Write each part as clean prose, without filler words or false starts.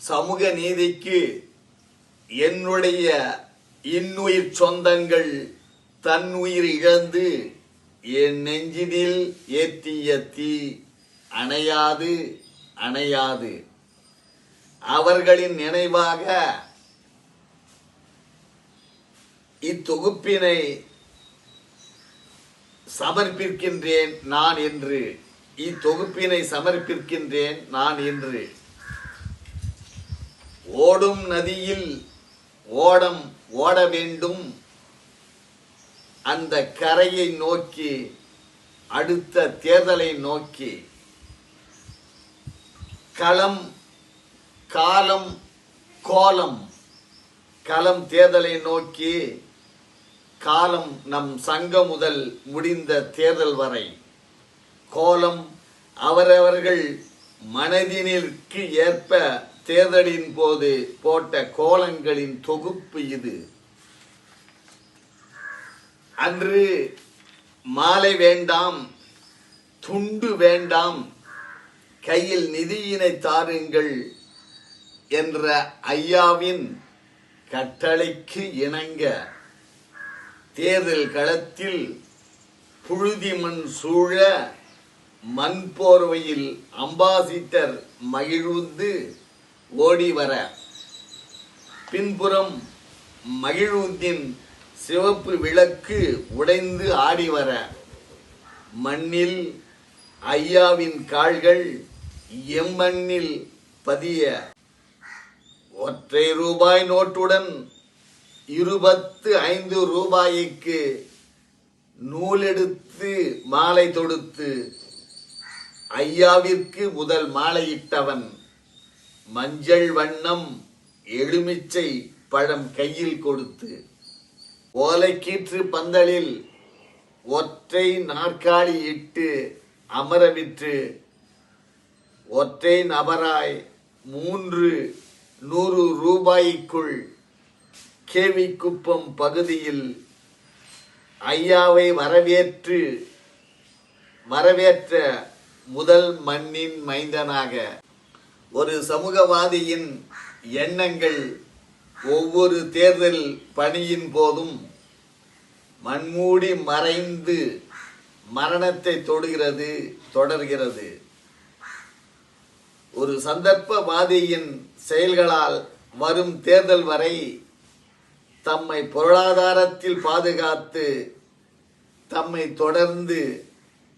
சமூக நீதிக்கு என்னுடைய இன்னுயிர் சொந்தங்கள் தன்னுயிர் இழந்து என் நெஞ்சினில் ஏற்றிய தீ அணையாது அணையாது. அவர்களின் நினைவாக இத்தொகுப்பினை சமர்ப்பிக்கின்றேன் நான் என்று ஓடும் நதியில் ஓடம் ஓட வேண்டும். அந்த கரையை நோக்கி, அடுத்த தேர்தலை நோக்கி, களம் காலம் கோலம், களம் தேர்தலை நோக்கி, காலம் நம் சங்கம் முதல் முடிந்த தேர்தல் வரை, கோலம் அவரவர்கள் மனதினிற்கு ஏற்ப தேர்தலின் போது போட்ட கோலங்களின் தொகுப்பு இது. அன்று மாலை வேண்டாம், துண்டு வேண்டாம், கையில் நிதியினை தாருங்கள் என்ற ஐயாவின் கட்டளைக்கு இணங்க தேர்தல் களத்தில் புழுதி மண் சூழ மண் போர்வையில் அம்பாசிடர் மகிழ்ந்து ஓடி வர, பின்புறம் மகிழ்வுந்தின் சிவப்பு விளக்கு உடைந்து ஆடி வர, மண்ணில் ஐயாவின் கால்கள் எம்மண்ணில் பதிய, ஒற்றை ரூபாய் நோட்டுடன் 25 ரூபாய்க்கு நூலெடுத்து மாலை தொடுத்து ஐயாவிற்கு முதல் மாலையிட்டவன், மஞ்சள் வண்ணம் எலுமிச்சை பழம் கையில் கொடுத்து, ஓலைக்கீற்று பந்தலில் ஒற்றை நாற்காலி இட்டு அமரவிற்று, ஒற்றை நபராய் 300 ரூபாய்க்குள் கேவிக்குப்பம் பகுதியில் ஐயாவை வரவேற்ற முதல் மண்ணின் மைந்தனாக ஒரு சமூகவாதியின் எண்ணங்கள் ஒவ்வொரு தேர்தல் பணியின் போதும் மண்மூடி மறைந்து மரணத்தை தொடர்கிறது. ஒரு சந்தர்ப்பவாதியின் செயல்களால் வரும் தேர்தல் வரை தம்மை பொருளாதாரத்தில் பாதுகாத்து தம்மை தொடர்ந்து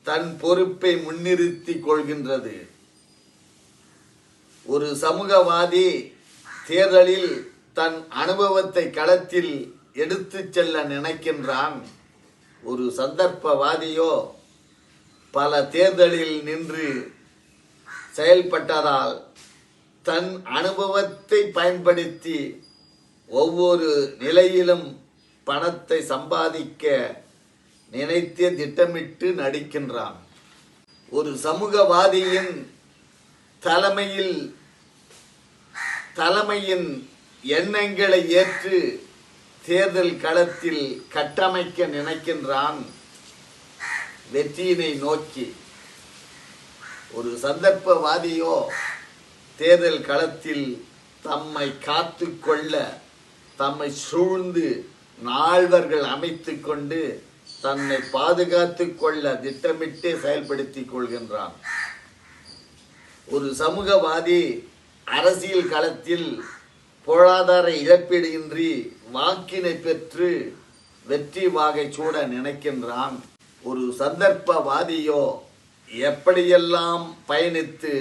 தன் பொறுப்பை முன்னிறுத்திக் கொள்கின்றது. ஒரு சமூகவாதி தேர்தலில் தன் அனுபவத்தை களத்தில் எடுத்துச் செல்ல நினைக்கின்றான். ஒரு சந்தர்ப்பவாதியோ பல தேர்தலில் நின்று செயல்பட்டதால் தன் அனுபவத்தை பயன்படுத்தி ஒவ்வொரு நிலையிலும் பணத்தை சம்பாதிக்க நினைத்து திட்டமிட்டு நடிக்கின்றான். ஒரு சமூகவாதியின் தலைமையின் எண்ணங்களை ஏற்று தேர்தல் களத்தில் கட்டமைக்க நினைக்கின்றான் வெற்றியினை நோக்கி. ஒரு சந்தர்ப்பவாதியோ தேர்தல் களத்தில் தம்மை காத்து கொள்ள தம்மை சூழ்ந்து நால்வர்கள் அமைத்து கொண்டு தன்னை பாதுகாத்து கொள்ள திட்டமிட்டு செயல்படுத்திக் கொள்கின்றான். ஒரு சமூகவாதி அரசியல் களத்தில் பொருளாதார இழப்பீடு இன்றி வாக்கினை பெற்று வெற்றி வாகை சூட நினைக்கின்றான். ஒரு சந்தர்ப்பவாதியோ எப்படியெல்லாம் பயணித்து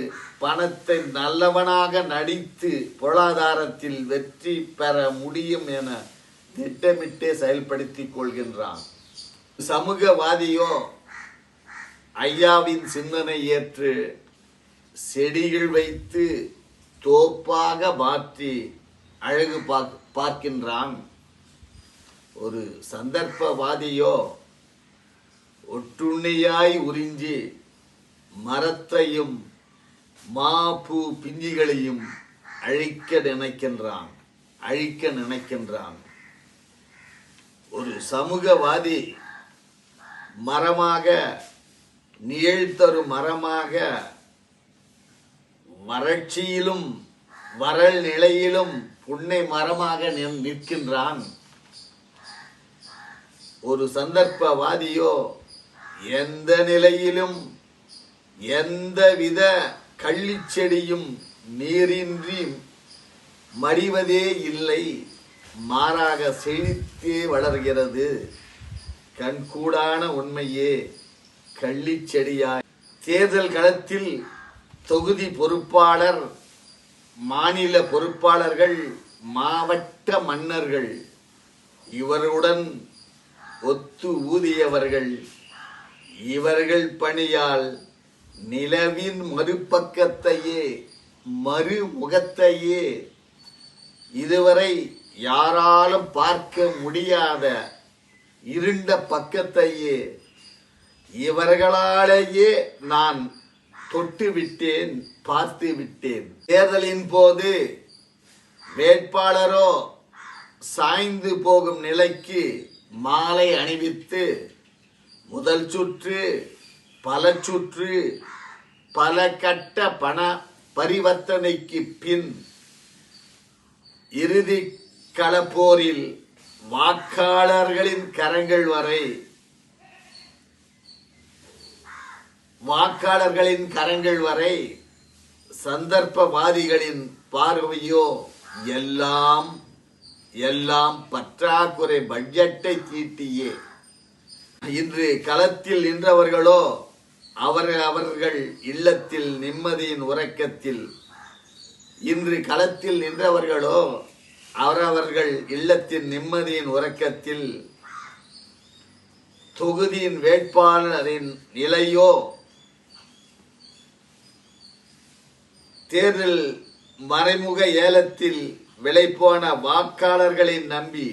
பணத்தை நல்லவனாக நடித்து பொருளாதாரத்தில் வெற்றி பெற முடியும் என திட்டமிட்டே செயல்படுத்திக் கொள்கின்றான். சமூகவாதியோ ஐயாவின் சிந்தனை ஏற்று செடிகள் வைத்து தோப்பாக மாற்றி அழகு பார்க்கின்றான். ஒரு சந்தர்ப்பவாதியோ ஒட்டுண்ணியாய் உறிஞ்சி மரத்தையும் மாபூ பிஞ்சிகளையும் அழிக்க நினைக்கின்றான். ஒரு சமூகவாதி மரமாக, நிழல் தரும் மரமாக, வறட்சியிலும் வறள் நிலையிலும் புன்னை மரமாக நிற்கின்றான். ஒரு சந்தர்ப்பவாதியோ எந்த நிலையிலும் எந்தவித கள்ளிச்செடியும் நீரின்றி மடிவதே இல்லை, மாறாக செழித்தே வளர்கிறது. கண்கூடான உண்மையே கள்ளிச்செடியாய். தேர்தல் களத்தில் தொகுதி பொறுப்பாளர், மாநில பொறுப்பாளர்கள், மாவட்ட மன்னர்கள் இவருடன் ஒத்து ஊதியவர்கள். இவர்கள் பணியால் நிலவின் மறுபக்கத்தையே மறுமுகத்தையே இதுவரை யாராலும் பார்க்க முடியாத இருண்ட பக்கத்தையே இவர்களாலேயே நான் தொட்டு விட்டேன், பார்த்து விட்டேன். தேர்தலின் போது வேட்பாளரோ சாய்ந்து போகும் நிலைக்கு மாலை அணிவித்து முதல் சுற்று, பல சுற்று, பல கட்ட பண பரிவர்த்தனைக்கு பின் இறுதி களப்போரில் வாக்காளர்களின் கரங்கள் வரை சந்தர்ப்பவாதிகளின் பார்வையோ எல்லாம் பற்றாக்குறை பட்ஜெட்டை தீட்டியே. இன்று களத்தில் நின்றவர்களோ அவர்கள் இல்லத்தில் நிம்மதியின் உறக்கத்தில். இன்று களத்தில் நின்றவர்களோ அவரவர்கள் இல்லத்தின் நிம்மதியின் உறக்கத்தில். தொகுதியின் வேட்பாளரின் நிலையோ தேர்தல் மறைமுக ஏலத்தில் விலைபோன வாக்காளர்களை நம்பி,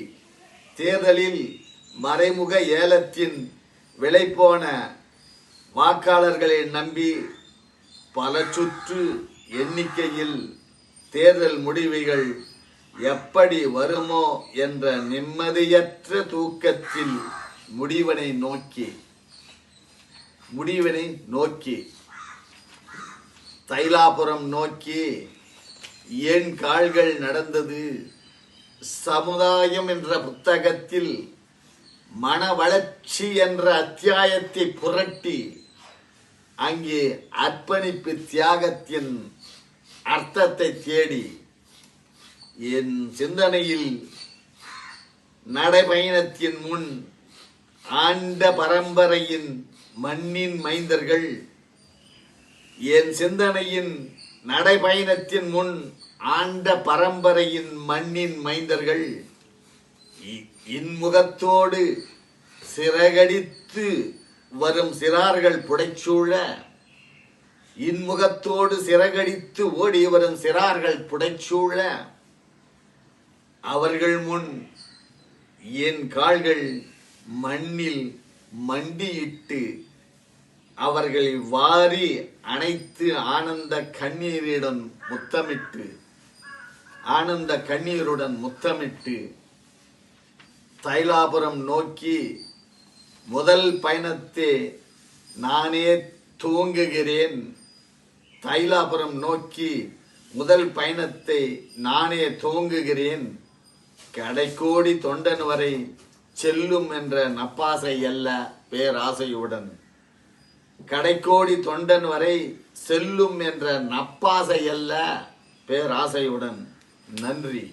தேர்தலில் மறைமுக ஏலத்தின் விலைபோன வாக்காளர்களை நம்பி பல சுற்று எண்ணிக்கையில் தேர்தல் முடிவுகள் எப்படி வருமோ என்ற நிம்மதியற்ற தூக்கத்தில் முடிவினை நோக்கி தைலாபுரம் நோக்கி என் கால்கள் நடந்தது. சமுதாயம் என்ற புத்தகத்தில் மன வளர்ச்சி என்ற அத்தியாயத்தை புரட்டி அங்கே அர்ப்பணிப்பு தியாகத்தின் அர்த்தத்தை தேடி என் சிந்தனையில் நடைபயணத்தின் முன் ஆண்ட பரம்பரையின் மண்ணின் மைந்தர்கள், என் சிந்தனையின் நடைபயணத்தின் முன் ஆண்ட பரம்பரையின் மண்ணின் மைந்தர்கள் இன்முகத்தோடு சிறகடித்து வரும் சிறார்கள் புடைச்சூழ, இன்முகத்தோடு சிறகடித்து ஓடி வரும் சிறார்கள் புடைச்சூழ, அவர்கள் முன் என் கால்கள் மண்ணில் மண்டியிட்டு அவர்களை வாரி அணைத்து ஆனந்த கண்ணீருடன் முத்தமிட்டு தைலாபுரம் நோக்கி முதல் பயணத்தை நானே துவங்குகிறேன். தைலாபுரம் நோக்கி முதல் பயணத்தை நானே துவங்குகிறேன். கடைக்கோடி தொண்டன் வரை செல்லும் என்ற நப்பாசை அல்ல, பேராசையுடன். கடைக்கோடி தொண்டன் வரை செல்லும் என்ற நப்பாசை அல்ல, பேராசையுடன். நன்றி.